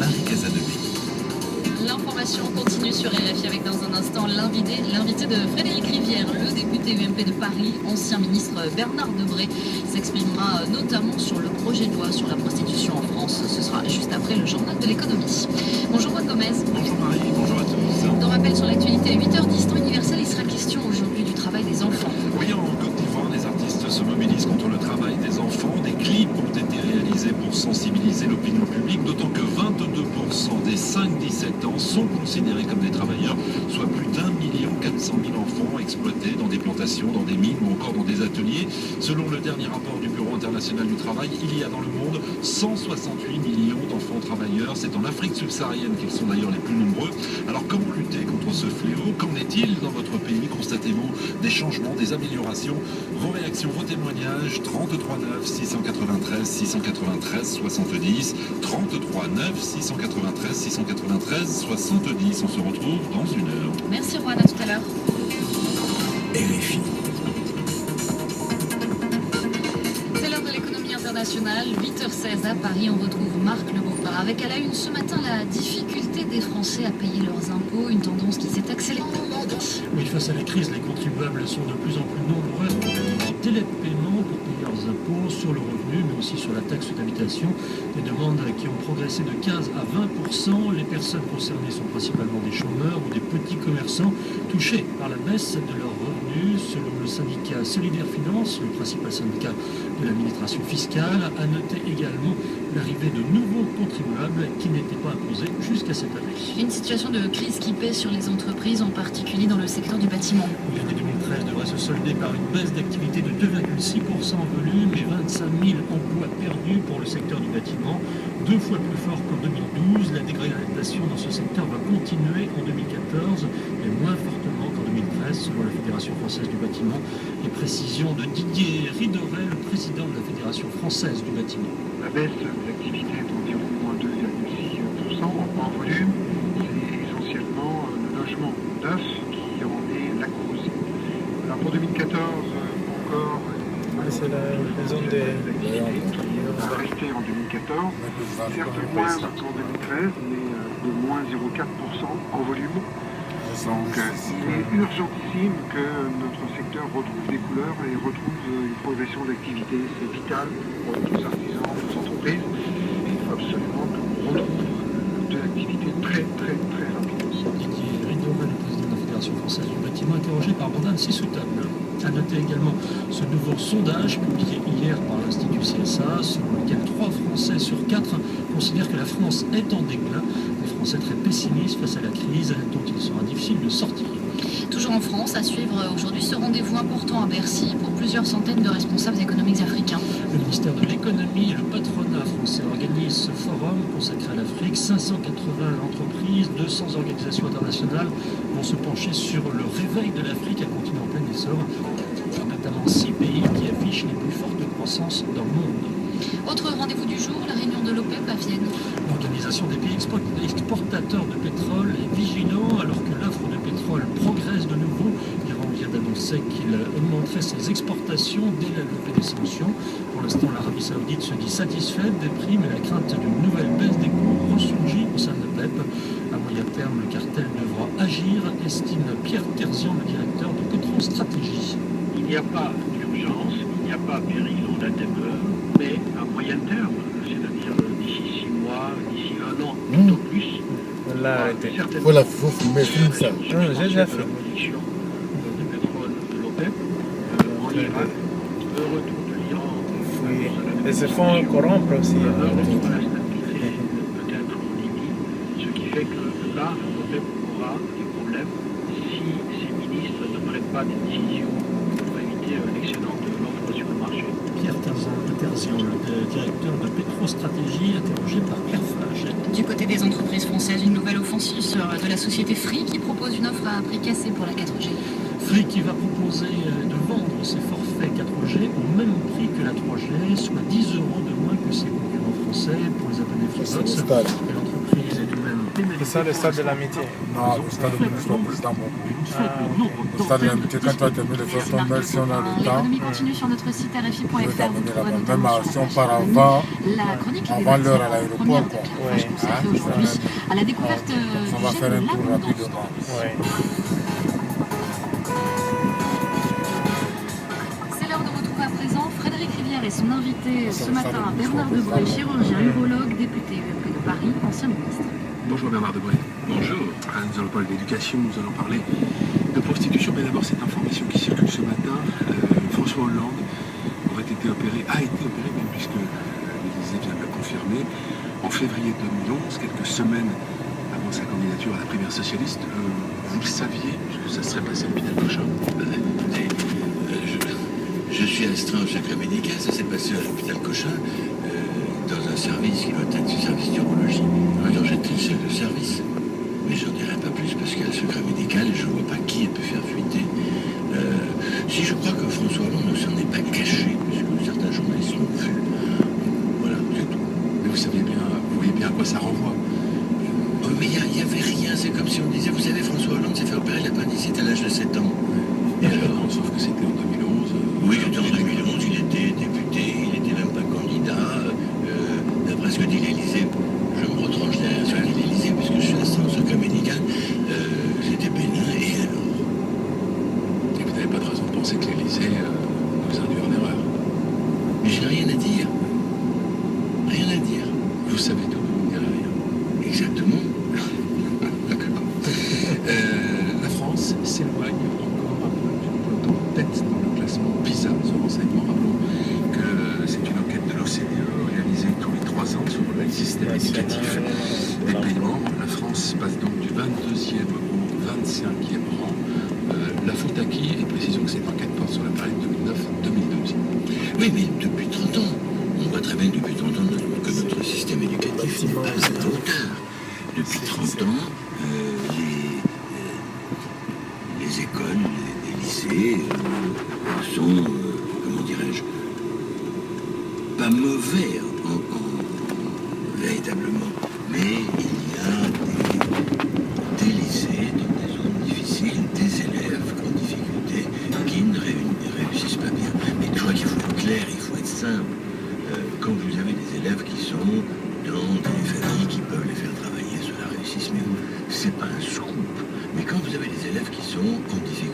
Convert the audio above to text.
Marie Casanova. L'information continue sur RFI avec dans un instant l'invité de Frédéric Rivière, le député UMP de Paris, ancien ministre Bernard Debré, s'exprimera notamment sur le projet de loi sur la prostitution en France. Ce sera juste après le journal de l'économie. Bonjour Juan Gomez. Bonjour Marie, bonjour à tous. Dans Rappel sur l'actualité à 8h10, temps universel, il sera question aujourd'hui du travail des enfants. Oui, en Côte d'Ivoire, les artistes se mobilisent contre le travail des enfants. Des clips ont été réalisés pour sensibiliser l'opinion publique, d'autant que 22% des 5-17 ans sont considérés comme des travailleurs, soit plus d'1,4 million enfants exploités dans des plantations, dans des mines ou encore dans des ateliers. Selon le dernier rapport du Bureau international du travail, il y a dans le monde 168 millions d'enfants travailleurs. C'est en Afrique subsaharienne qu'ils sont d'ailleurs les plus nombreux. Alors comment lutter contre ce fléau? Qu'en est-il dans votre pays? Constatez-vous des changements, des améliorations? Vos réactions, vos témoignages, 33 9 693 693 70, 33 9 693 693 70. On se retrouve dans une heure. Merci Juan, à tout à l'heure. RFI. C'est l'heure de l'économie internationale, 8h16 à Paris, on retrouve Marc Le Beaupart. Avec à la une ce matin la difficulté des Français à payer leurs impôts, une tendance qui s'est accélérée. Oui, face à la crise, les contribuables sont de plus en plus nombreux. Délai de paiement pour payer leurs impôts sur le revenu, mais aussi sur la taxe d'habitation. Des demandes qui ont progressé de 15 à 20%. Les personnes concernées sont principalement des chômeurs ou des petits commerçants touchés par la baisse de leurs revenus. Selon le syndicat Solidaire Finance, le principal syndicat de l'administration fiscale, a noté également l'arrivée de nouveaux contribuables qui n'étaient pas imposés jusqu'à cette année. Une situation de crise qui pèse sur les entreprises, en particulier dans le secteur du bâtiment. L'année 2013 devrait se solder par une baisse d'activité de 2,6% en volume et 25 000 emplois perdus pour le secteur du bâtiment, 2 fois plus fort qu'en 2012. La dégradation dans ce secteur va continuer en 2014, mais moins fortement qu'en 2013, selon la Fédération française du bâtiment. Les précisions de Didier Ridorel, le président de la Fédération française du bâtiment. La baisse de l'activité est d'environ 2,6% en volume. C'est essentiellement le logement neuf qui en est la cause. Alors pour 2014, encore, c'est la zone des l'activité qui va rester en 2014, certes moins qu'en 2013, mais de moins 0,4% en volume. Donc il est urgentissime que notre secteur retrouve des couleurs et retrouve une progression d'activité. C'est vital pour tous les artisans, toutes les entreprises. Et il faut absolument qu'on retrouve de l'activité très rapidement. Didier Ridorel, le président de la Fédération française du bâtiment, interrogé par Bordane Sissoutane. A noté également ce nouveau sondage publié hier par l'Institut CSA, selon lequel 3 Français sur 4 considèrent que la France est en déclin. Des Français très pessimistes face à la crise dont il sera difficile de sortir. Toujours en France, à suivre aujourd'hui ce rendez-vous important à Bercy pour plusieurs centaines de responsables économiques africains. Le ministère de l'économie et le patronat français organisent ce forum consacré à l'Afrique. 580 entreprises, 200 organisations internationales vont se pencher sur le réveil de l'Afrique, un continent en plein essor, notamment 6 pays qui affichent les plus fortes croissances dans le monde. Autre rendez-vous du jour, la réunion de l'OPEP à Vienne. L'Organisation des pays exportateurs de pétrole est vigilant alors que l'offre de pétrole progresse de nouveau. L'Iran vient d'annoncer qu'il augmenterait ses exportations dès la levée des sanctions. Pour l'instant, l'Arabie Saoudite se dit satisfaite des prix, mais la crainte d'une nouvelle baisse des cours ressurgit au sein de l'OPEP. À moyen terme, le cartel devra agir, estime Pierre Terzian, le directeur de Pétrostratégie. Il n'y a pas d'urgence, il n'y a pas péril en la demeure, mais à moyen terme, c'est-à-dire d'ici 6 mois, d'ici 1 an, tout au plus, Là, arrêtez. certainement Voilà, faut fumer, fume ça. Non, j'ai déjà de fait. la production de pétrole de l'OPEP en Irak, un retour de l'Iran Oui. Et se font corrompre aussi. un retour à la stabilité peut-être en Libye, ce qui fait que là, l'OPEP aura des problèmes si ces ministres ne prennent pas des décisions pour éviter l'excédent de l'offre sur le marché. Pierre Terzian, le directeur de Pétrostratégie, interrogé par Airfage. Du côté des entreprises françaises, une nouvelle offensive de la société Free qui propose une offre à prix cassé pour la 4G. Free qui va proposer de vendre ses forfaits 4G au même prix que la 3G, soit 10 € de moins que ses concurrents français pour les abonnés Freebox. L'entreprise est tout de même C'est ça le stade de l'amitié. Non, le stade de l'histoire plus dans beaucoup. Le stade de l'amitié, quand tu as terminé de faire ton mail, si on a le temps, L'économie continue sur notre site tu peux rfi.fr. t'amener là-bas. Même si on part avant l'heure à l'aéroport, quoi. Aujourd'hui à la découverte On va faire un tour rapidement. Ouais. C'est l'heure de retrouver à présent Frédéric Rivière et son invité ce matin, Bernard Debré, chirurgien, urologue, député UMP de Paris, ancien ministre. Bonjour Bernard Debré. Bonjour. Nous allons parler d'éducation, nous allons parler de prostitution, mais d'abord cette information qui circule ce matin. François Hollande a été opéré même puisque l'Élysée vient de le confirmer, en février 2011, quelques semaines avant sa candidature à la primaire socialiste. Vous le saviez que ça serait passé à l'hôpital Cochin? Je suis astreint au secret médical, ça s'est passé à l'hôpital Cochin, dans un service qui doit être du service d'urologie. Alors j'étais le chef de service, mais j'en dirai pas plus parce qu'il y a le secret médical et je ne vois pas qui a pu faire fuiter. Si je crois que François Hollande ne s'en est pas caché, puisque certains journalistes l'ont vu. Voilà, c'est tout. Mais vous voyez bien à quoi ça renvoie. Mais il n'y avait rien, c'est comme si on disait, vous savez, François Hollande s'est fait opérer l'appendicite à l'âge de 7 ans. Et alors, sauf que c'était en 2011. Oui, c'était en 2011, il était député, il n'était même pas candidat. D'après ce que dit l'Élysée, je me retranche derrière ce que dit l'Élysée, puisque je suis astreint au secret médical, c'était bénin, et alors? Et vous n'avez pas de raison de penser que l'Élysée nous induit en erreur. Mais j'ai rien à dire. Rien à dire. Vous savez tout, vous ne direz rien. Exactement. D'accord. La France s'éloigne encore un peu du peloton de tête dans le classement PISA, ce renseignement. Rappelons que c'est une enquête de l'OCDE réalisée tous les 3 ans sur le système éducatif des pays membres. La France passe donc du 22e au 25e rang. La faute à qui? Et précisons que cette enquête porte sur la période 2009-2012. Oui, mais depuis 30 ans, on voit très bien que depuis 30 ans que notre système éducatif n'est pas à la hauteur. Depuis 30 ans, les écoles, les lycées sont, comment dirais-je, pas mauvais véritablement, mais il y a des lycées dans des zones difficiles, des élèves en difficulté qui ne réussissent pas bien. Mais je crois qu'il faut être clair, il faut être simple. Quand vous avez des élèves qui sont dans des familles qui peuvent les faire travailler, cela réussisse mieux. C'est pas un scoop. Mais quand vous avez des élèves qui sont en difficulté,